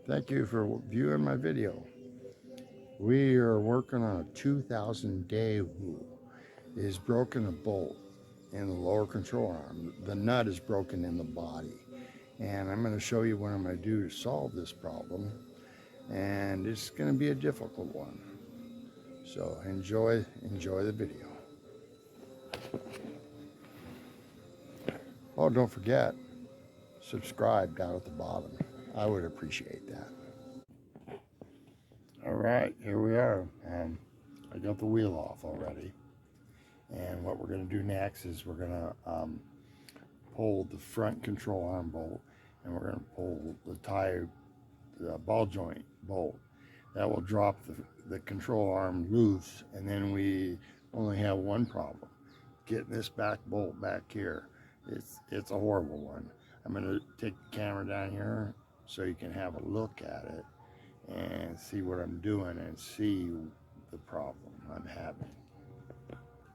Thank you for viewing my video. We are working on a 2000 Daewoo. It has broken a bolt in the lower control arm. The nut is broken in the body. And I'm going to show you what I'm going to do to solve this problem. And it's going to be a difficult one. So enjoy the video. Oh, don't forget, subscribe down at the bottom. I would appreciate that. All right, here we are. I got the wheel off already. And what we're going to do next is we're going to pull the front control arm bolt, and we're going to pull the ball joint bolt. That will drop the control arm loose, and then we only have one problem: getting this back bolt back here. It's a horrible one. I'm going to take the camera down here so you can have a look at it and see what I'm doing and see the problem I'm having,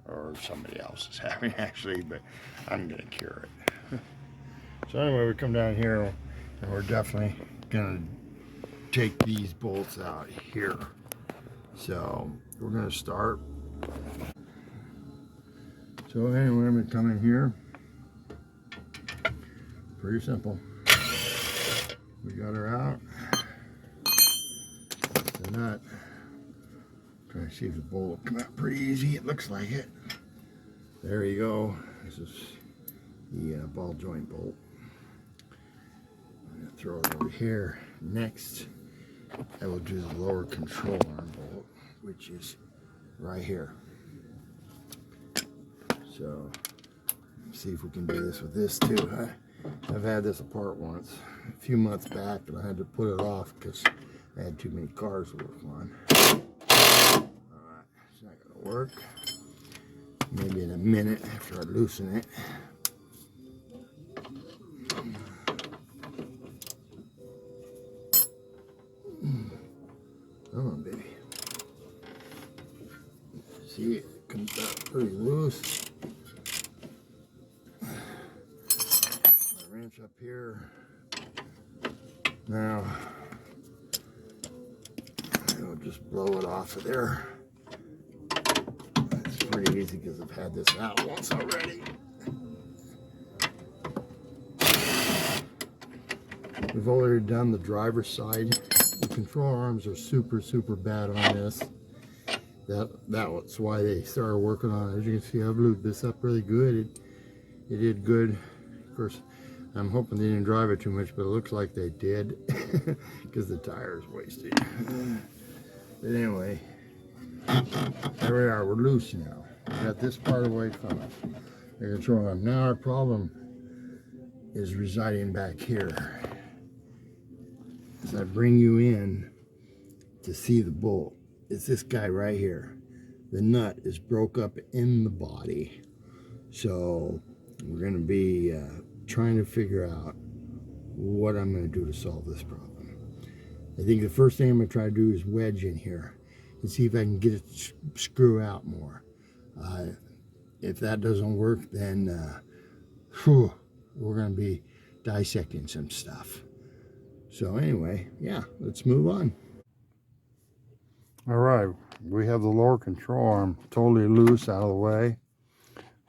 or somebody else is having actually, but I'm gonna cure it. So anyway, we come down here and we're definitely gonna take these bolts out here. So we're gonna start. So anyway, I'm gonna come in here. Pretty simple. We got her out. The nut. Try to see if the bolt will come out pretty easy. It looks like it. There you go. This is the ball joint bolt. I'm going to throw it over here. Next, I will do the lower control arm bolt, which is right here. So, let's see if we can do this with this too. I've had this apart once, a few months back, and I had to put it off because I had too many cars to work on. Alright, it's not going to work. Maybe in a minute after I loosen it. Come on, baby. See, it comes out pretty loose. My wrench up here. Now, I'll just blow it off of there. It's pretty easy because I've had this out once already. We've already done the driver's side. The control arms are super bad on this. That's why they started working on it. As you can see, I've lubed this up really good. It did good. Of course, I'm hoping they didn't drive it too much, but it looks like they did because the tire is wasted. But anyway, there we are. We're loose now. We got this part away from it. The control arm. Now our problem is residing back here. As I bring you in to see the bolt, it's this guy right here. The nut is broke up in the body. So we're going to be trying to figure out what I'm going to do to solve this problem. I think the first thing I'm going to try to do is wedge in here and see if I can get it to screw out more. If that doesn't work, then we're going to be dissecting some stuff. So anyway, yeah, let's move on. All right, we have the lower control arm totally loose out of the way.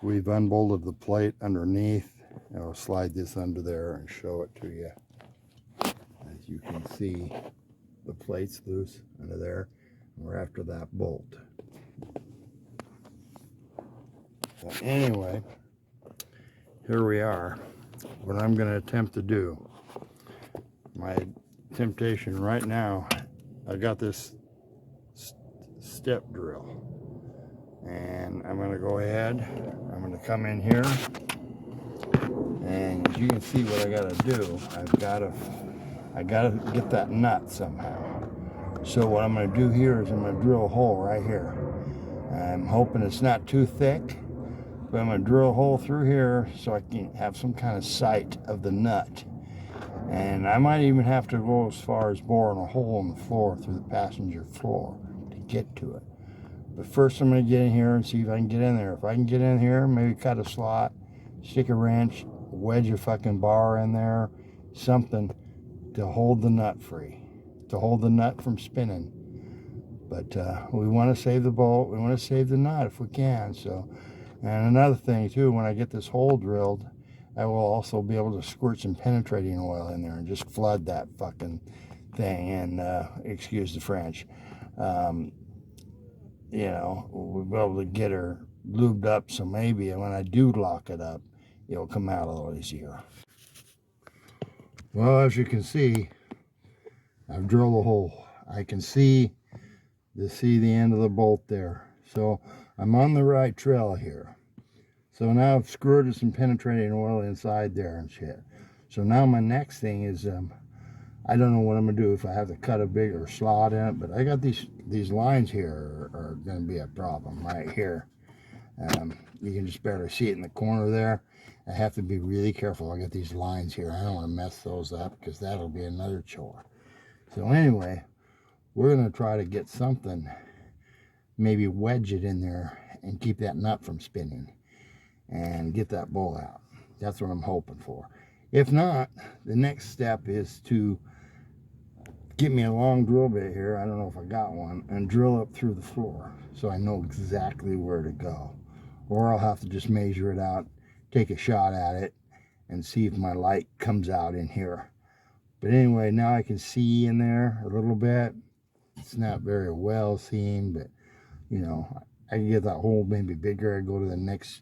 We've unbolted the plate underneath. I'll slide this under there and show it to you. As you can see, the plate's loose under there. We're after that bolt. So anyway, here we are. What I'm going to attempt to do. My temptation right now, I got this step drill, and I'm going to go ahead. I'm going to come in here, and as you can see what I got to do. I got to get that nut somehow. So what I'm going to do here is I'm going to drill a hole right here. I'm hoping it's not too thick, but I'm going to drill a hole through here so I can have some kind of sight of the nut. And I might even have to go as far as boring a hole in the floor through the passenger floor to get to it. But first I'm going to get in here and see if I can get in there. If I can get in here, maybe cut a slot, stick a wrench, wedge a fucking bar in there, something to hold the nut free. to hold the nut from spinning. But we want to save the bolt. We want to save the nut if we can. So, and another thing too, when I get this hole drilled, I will also be able to squirt some penetrating oil in there and just flood that fucking thing. And excuse the French. You know, we'll be able to get her lubed up, so maybe when I do lock it up, it'll come out a little easier. Well, as you can see, I've drilled a hole. I can see the end of the bolt there. So I'm on the right trail here. So now I've squirted some penetrating oil inside there and shit. So now my next thing is, I don't know what I'm gonna do, if I have to cut a bigger slot in it, but I got these lines here are gonna be a problem right here. You can just barely see it in the corner there. I have to be really careful. I got these lines here. I don't want to mess those up because that'll be another chore. So anyway, we're going to try to get something, maybe wedge it in there and keep that nut from spinning and get that bolt out. That's what I'm hoping for. If not, the next step is to get me a long drill bit here. I don't know if I got one, and drill up through the floor so I know exactly where to go. Or I'll have to just measure it out, take a shot at it, and see if my light comes out in here. But anyway, now I can see in there a little bit. It's not very well seen, but you know, I can get that hole maybe bigger. I go to the next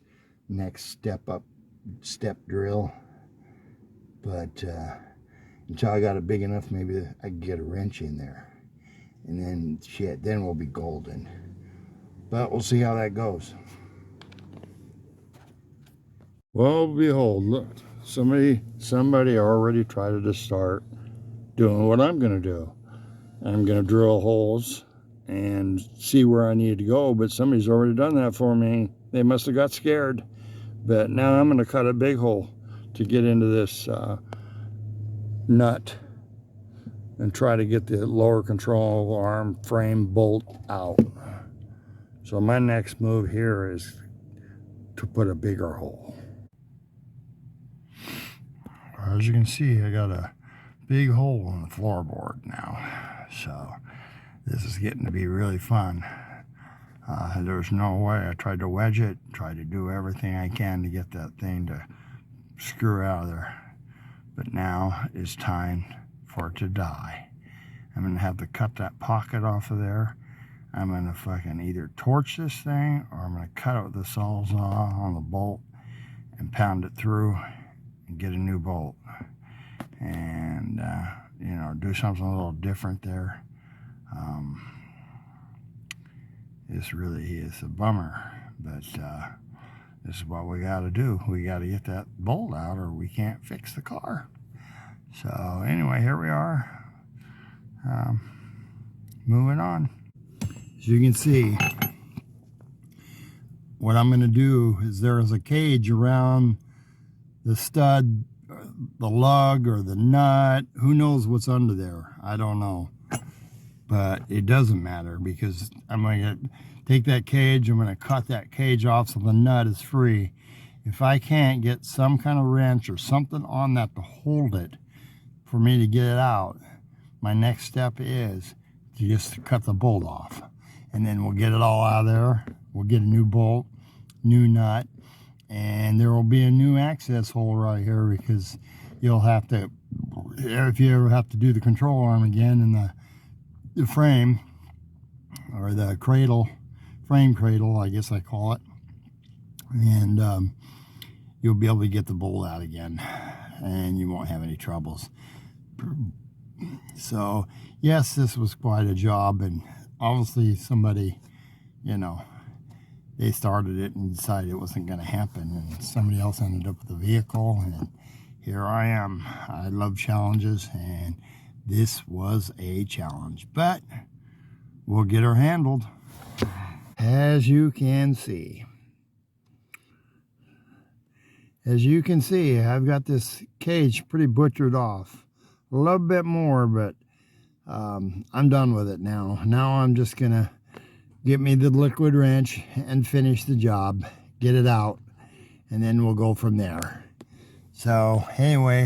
step drill. But until I got it big enough, maybe I can get a wrench in there. And then shit, then we'll be golden. But we'll see how that goes. Well, behold, look, somebody already tried to start doing what I'm going to do. I'm going to drill holes and see where I need to go, but somebody's already done that for me. They must have got scared. But now I'm going to cut a big hole to get into this nut and try to get the lower control arm frame bolt out. So my next move here is to put a bigger hole. As you can see, I got a big hole in the floorboard now. So this is getting to be really fun. There's no way. I tried to wedge it, tried to do everything I can to get that thing to screw out of there. But now it's time for it to die. I'm going to have to cut that pocket off of there. I'm going to fucking either torch this thing, or I'm going to cut it with the sawzall on the bolt and pound it through and get a new bolt. And, you know, do something a little different there. This really is a bummer, but this is what we got to do. We got to get that bolt out or we can't fix the car. So anyway, here we are, moving on. As you can see, what I'm going to do is there is a cage around the stud, the lug, or the nut. Who knows what's under there? I don't know. But it doesn't matter, because I'm going to take that cage, I'm going to cut that cage off so the nut is free. If I can't get some kind of wrench or something on that to hold it for me to get it out, my next step is to just cut the bolt off. And then we'll get it all out of there. We'll get a new bolt, new nut, and there will be a new access hole right here, because you'll have to, if you ever have to do the control arm again in the frame, or the cradle, frame cradle, I guess I call it, and you'll be able to get the bolt out again, and you won't have any troubles. So yes, this was quite a job, and obviously somebody, you know, they started it and decided it wasn't going to happen, and somebody else ended up with the vehicle, and here I am. I love challenges, and this was a challenge, but we'll get her handled. As you can see, I've got this cage pretty butchered off. A little bit more, but I'm done with it now. Now I'm just gonna get me the liquid wrench and finish the job, get it out, and then we'll go from there. So anyway,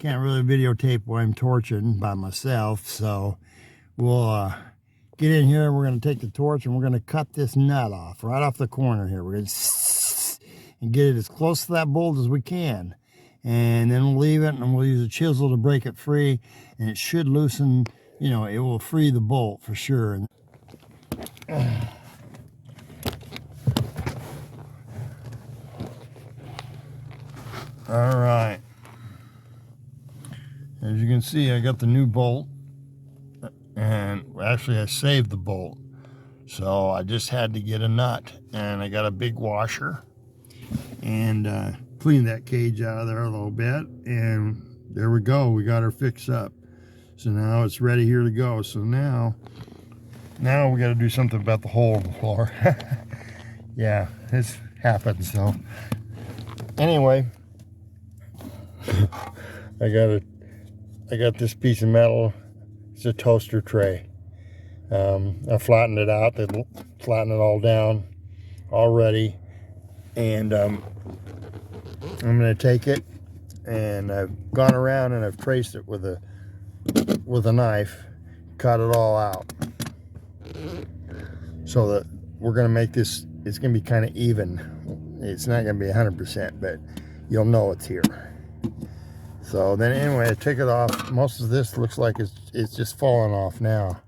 can't really videotape while I'm torching by myself, so we'll get in here. We're going to take the torch and we're going to cut this nut off, right off the corner here. We're going to and get it as close to that bolt as we can. And then we'll leave it and we'll use a chisel to break it free. And it should loosen, you know, it will free the bolt for sure. All right. As you can see, I got the new bolt. And actually I saved the bolt. So I just had to get a nut. And I got a big washer. And clean that cage out of there a little bit, and there we go. We got her fixed up, so now it's ready here to go. So now we got to do something about the hole in the floor. Yeah, this happens. So anyway, I got this piece of metal. It's a toaster tray. I flattened it out. They flattened it all down already, and I'm going to take it, and I've gone around and I've traced it with a knife, cut it all out, so that we're going to make this, it's going to be kind of even. It's not going to be 100%, but you'll know it's here. So then anyway, I take it off. Most of this looks like it's just falling off now.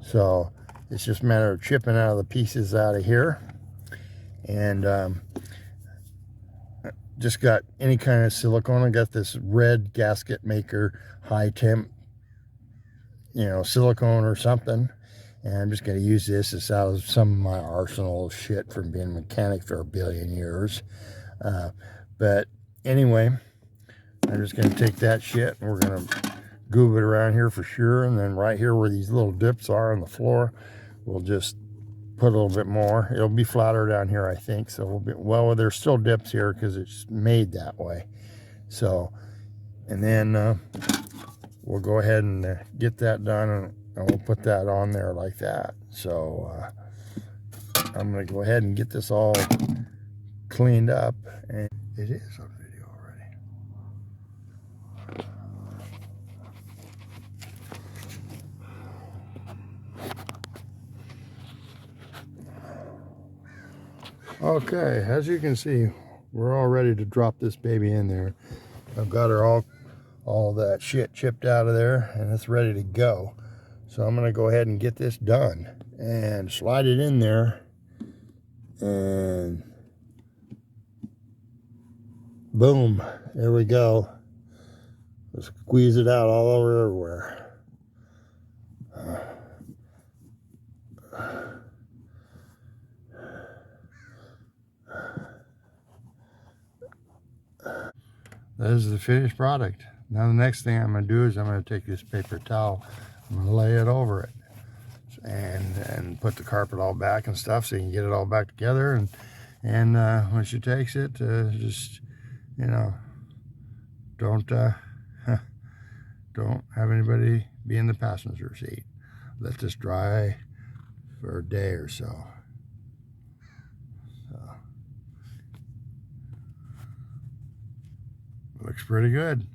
So it's just a matter of chipping out of the pieces out of here. And just got any kind of silicone. I got this red gasket maker, high temp, you know, silicone or something. And I'm just going to use this. It's out of some of my arsenal of shit from being a mechanic for a billion years. But anyway, I'm just going to take that shit and we're going to goob it around here for sure. And then right here where these little dips are on the floor, we'll just put a little bit more. It'll be flatter down here, I think. So we'll be, well, there's still dips here because it's made that way. So, and then we'll go ahead and get that done, and we'll put that on there like that. So I'm going to go ahead and get this all cleaned up. And it is on video already. Okay, as you can see, we're all ready to drop this baby in there. I've got her all that shit chipped out of there, and it's ready to go. So I'm gonna go ahead and get this done and slide it in there, and boom, there we go. We'll squeeze it out all over everywhere. This is the finished product. Now the next thing I'm going to do is I'm going to take this paper towel, I'm going to lay it over it, and put the carpet all back and stuff so you can get it all back together. And when she takes it, just, you know, don't have anybody be in the passenger seat. Let this dry for a day or so. Looks pretty good.